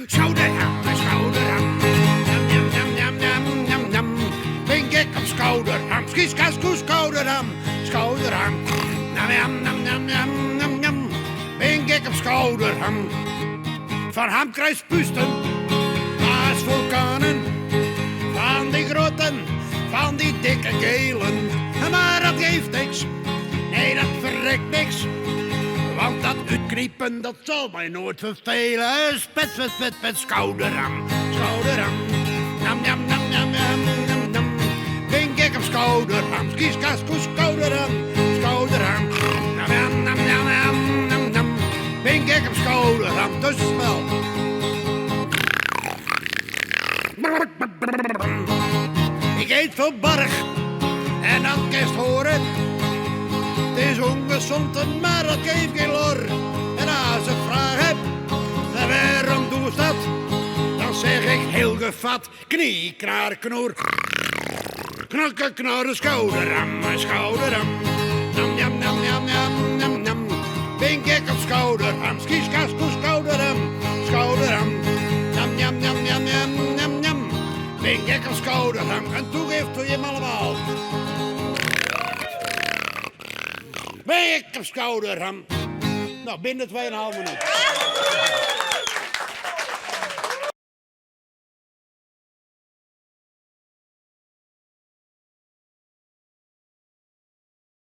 Schouderham, schouderham. Jam, jam, jam, jam, jam, jam, jam. Ben gek op schouderham. Skies, kas, koes, schouderham. Schouderham. Nam, jam, nam, jam, jam, jam, jam. Ben gek op schouderham. Van ham krijgt puisten. Naast vulkanen. Van die groten. Van die dikke gelen. Maar dat geeft niks. Nee, dat verrekt niks. Want dat uitkniepen, dat zal mij nooit vervelen. Spet, spet, spet, spet, schouderham, schouderham. Nam, nam, nam, nam, nam, nam, nam. Ben gek op schouderham. Skies, kas, koes, schouderham, schouderham. Nam, nam, nam, nam, nam, nam, nam. Ben gek op schouderham. Tussenspel. Ik eet veel barg. En dan kerst horen. Het is ongezond, maar dat geeft geen lor. En als ik vraag heb, waarom doe je dat? Dan zeg ik heel gevat, knie, knaar, knoer. Knakken, knar, schouderham, schouderham. Nam, jam, nam, jam, jam, jam, jam. Ben gek op schouderham, skies, kas, koes, schouderham, schouderham. Nam, jam, jam, jam, jam, jam, jam. Ben gek op schouderham, en toegeeft voor je allemaal. Ben ik op schouderham. Nou, binnen 2,5 minuten.